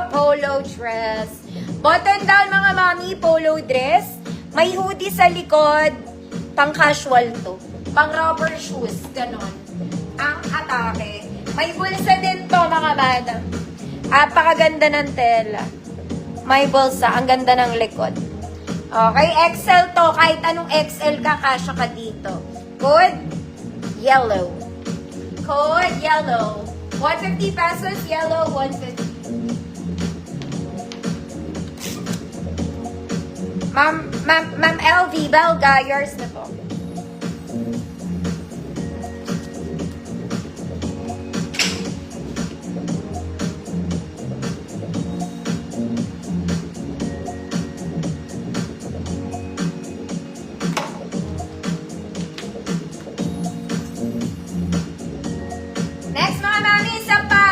polo dress. Button down mga mami, polo dress. May hoodie sa likod. Pang casual to. Pang rubber shoes. Ganon. Ang atake. May bulsa din to mga madam. Apakaganda ng tela. May bulsa. Ang ganda ng likod. Okay, XL to. Kahit anong XL ka, kasya ka dito. Good? Yellow. Code yellow. 150 pesos, yellow, 150. Ma'am LV, Belga, yours na po. Next mga mami, isa pa.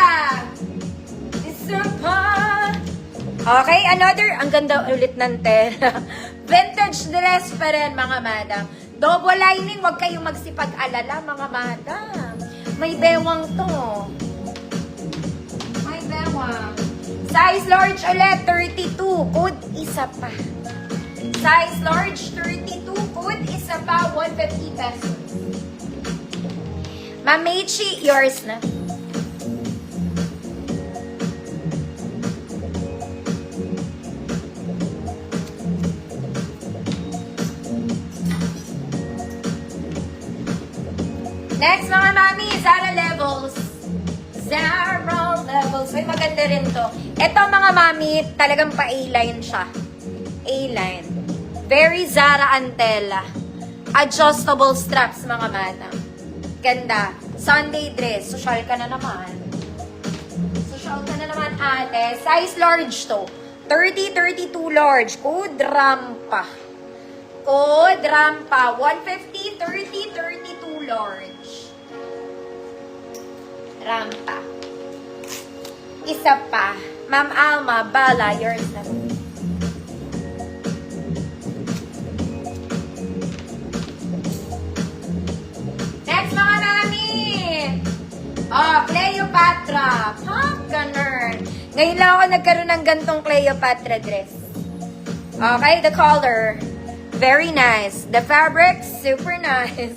Isa pa. Okay, another, ang ganda ulit ng tela. Vintage dress pa rin, mga madam. Double lining, wag kayong magsipag-alala, mga madam. May bewang to. May bewang. Size large ulit, 32. Code, isa pa. Size large, 32. Code, isa pa, 150 pesos. Ma'am Mechi, yours na. Next mga mami, Zara Levels. Zara Levels. Ay, maganda rin to. Ito mga mami, talagang pa A-line siya. A-line. Very Zara Antela. Adjustable straps mga madam. Ganda. Sunday dress. Social ka na naman. Social ka na naman ate. Size large to. 30-32 large. Code Rampa. Code Rampa. 150, 30, 32 large. Rampa. Isa pa. Ma'am Alma, Bala, yours na. Next mga nami. Oh, Cleopatra. Ganun. Ngayon lang ako nagkaroon ng gantong Cleopatra dress. Okay, the color. Very nice. The fabric, super nice.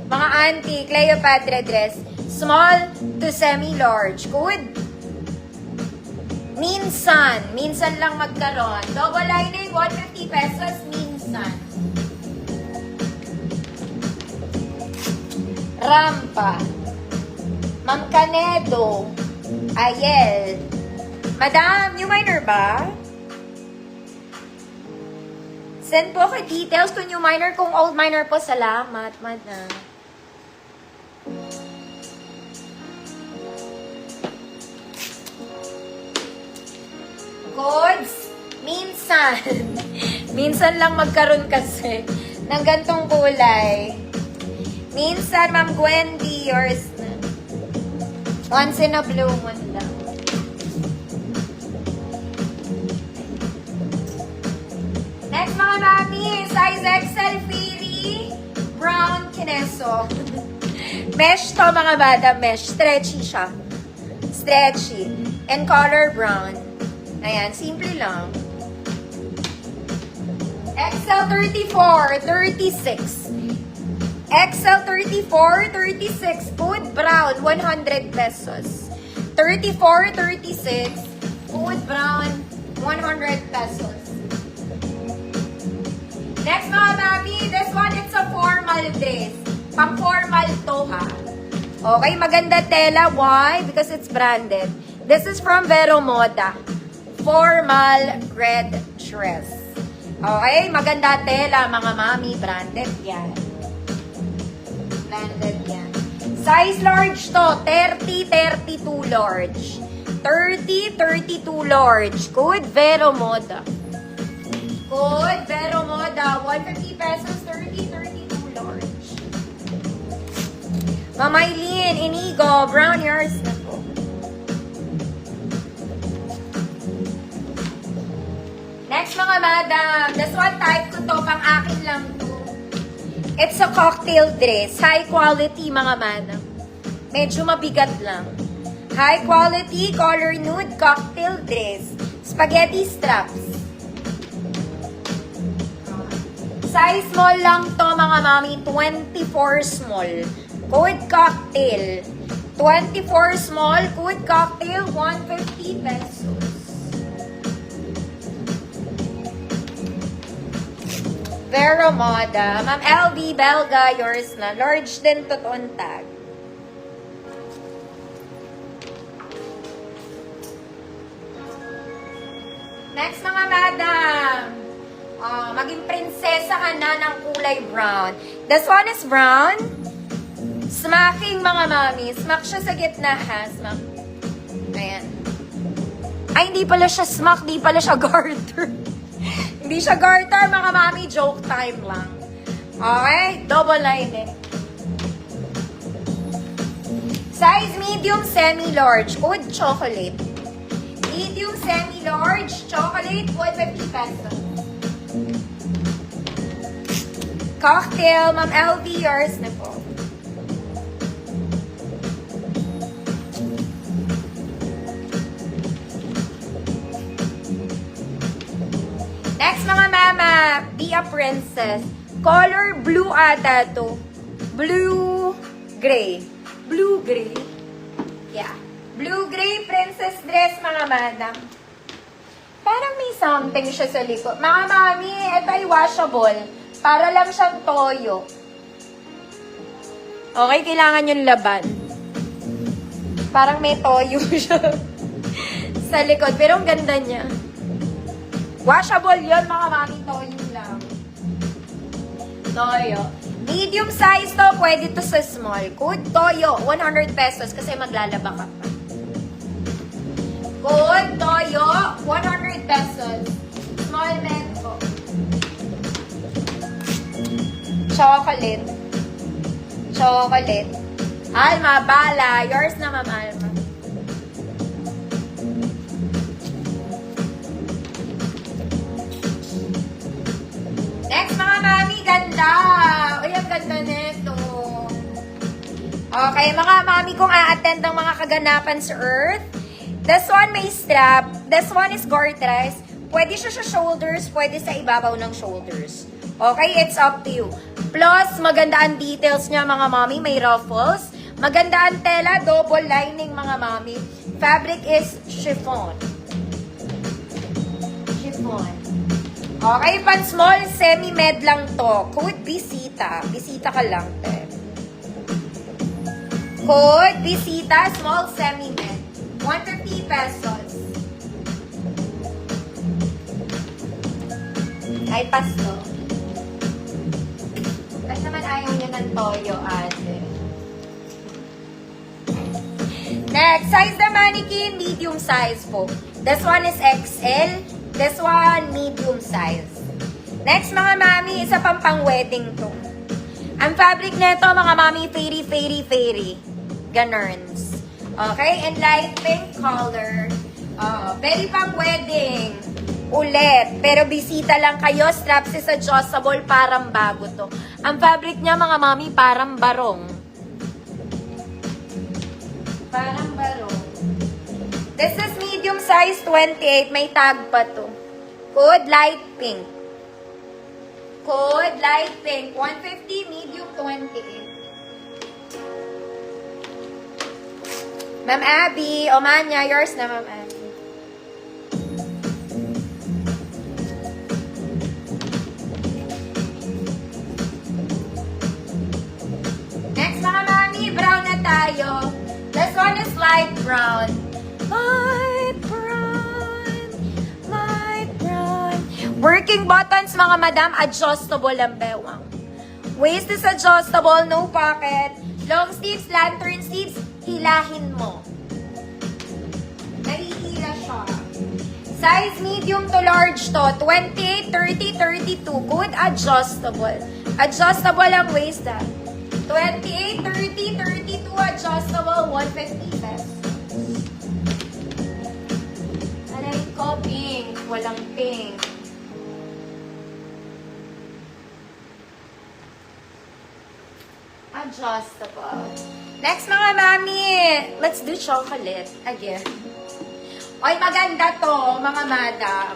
Mga auntie, Cleopatra dress. Small to semi-large. Good. Minsan lang magkaroon. Double lining, 150 pesos, minsan. Rampa. Ma'am Canedo. Ayel. Madam, new minor ba? Send po ako details kung new minor. Kung old minor po, salamat, madam. Codes, minsan. Minsan lang magkaroon kasi ng gantong kulay. Minsan, Ma'am Gwendy, yours na. Once in a blue moon lang. Next mga mami, size XL Fairy, brown kineso. Mesh to mga bada, mesh. Stretchy siya. Stretchy. And color brown. Ayan, simple lang. XL 34, 36. XL 34, 36. Food brown, 100 pesos. 34, 36. Food brown, 100 pesos. Next mga mami, this one, it's a formal dress. Pang-formal to ha. Okay, maganda tela. Why? Because it's branded. This is from Vero Moda. Formal red dress. Okay, maganda tela mga mami. Branded yan. Branded yan. Size large to. 30-32 large. 30-32 large. Good Vero Moda. Good Vero Moda. 150 pesos. 30-32 large. Mamaylin, Inigo, brown yours na po. Next mga madam, this one type ko to, pang akin lang to. It's a cocktail dress, high quality mga madam. Medyo mabigat lang. High quality color nude cocktail dress. Spaghetti straps. Size small lang to mga mami. 24 small. Code cocktail. 24 small. Code cocktail. 150 pesos. Vero Moda. Ma'am LB Belga, yours na. Large din to on tag. Next mga madam. Maging prinsesa ka na ng kulay brown. This one is brown. Smacking mga mami. Smack siya sa gitna ha. Smack. Ayan. Ay, hindi pala siya smack. Hindi pala siya garter. Hindi siya garter mga mami. Joke time lang. Okay? Double line. Size medium, semi-large. Code chocolate. Medium, semi-large, chocolate, 150 pesos. Cocktail, Ma'am LV, yours na po. Next mga mama, be a princess. Color blue ata to. Blue, gray. Blue, gray. Yeah. Blue-gray princess dress, mga madam. Parang may something siya sa likod. Mga mami, ito ay washable. Para lang siyang toyo. Okay, kailangan yung laban. Parang may toyo siya sa likod. Pero ang ganda niya. Washable yun, mga mami. Toyo lang. Toyo. Medium size to, pwede to sa small. Code toyo, 100 pesos kasi maglalaba ka pa. Code toyo, 100 pesos. Small men po. Chocolate. Chocolate. Alma, bala. Yours na, Ma'am Alma. Next, mga mami, ganda. Uy, ang ganda nito. Okay, mga mami, kung a-attend ang mga kaganapan sa Earth, this one may strap. This one is garters. Pwede siya sa shoulders, pwede sa ibabaw ng shoulders. Okay, it's up to you. Plus, maganda ang details niya, mga mami. May ruffles. Maganda ang tela, double lining, mga mami. Fabric is chiffon. Chiffon. Okay, pan small, semi-med lang to. Code Bisita. Bisita ka lang, te. Code Bisita, small, semi-med. 150 pesos. Ay, pasto. Kasi naman ayaw niya ng toyo, ate. Next, size na mannequin, medium size po. This one is XL. This one, medium size. Next, mga mami, isa pang pang-wedding to. Ang fabric nito, mga mami, fairy, fairy, fairy. Ganerns. Okay, and light pink color. Very pang wedding. Ulit. Pero bisita lang kayo. Straps is adjustable. Parang bago to. Ang fabric niya, mga mami, parang barong. Parang barong. This is medium size 28. May tag pa to. Code light pink. Code light pink. 150, medium 28. Ma'am Abby, Omanya, yours na, Ma'am Abby. Next, mga mami, brown na tayo. This one is light brown. Light brown. Light brown. Working buttons, mga madam, adjustable ang bewang. Waist is adjustable, no pocket. Long sleeves, lantern sleeves, hilahin mo. Nahihila siya. Size medium to large to. 28, 30, 32. Good adjustable. Adjustable ang waist ha. 28, 30, 32. Adjustable. 150 pesos. Alay ko, pink. Walang pink. Adjustable. Next mga mami, let's do chocolate again. Oy, maganda to, mga madam.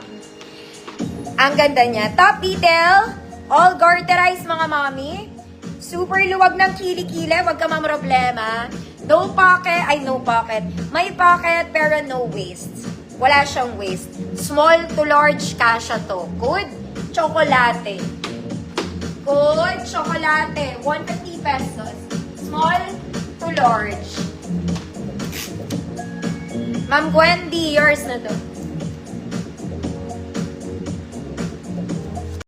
Ang ganda niya. Top detail, all garterized mga mami. Super luwag ng kilikili, wag ka mamroblema. No pocket, no pocket. May pocket pero no waist. Wala siyang waist. Small to large kasha to. Good chocolate. Good chocolate. 150 pesos. Small to large. Ma'am Gwendy, yours na to.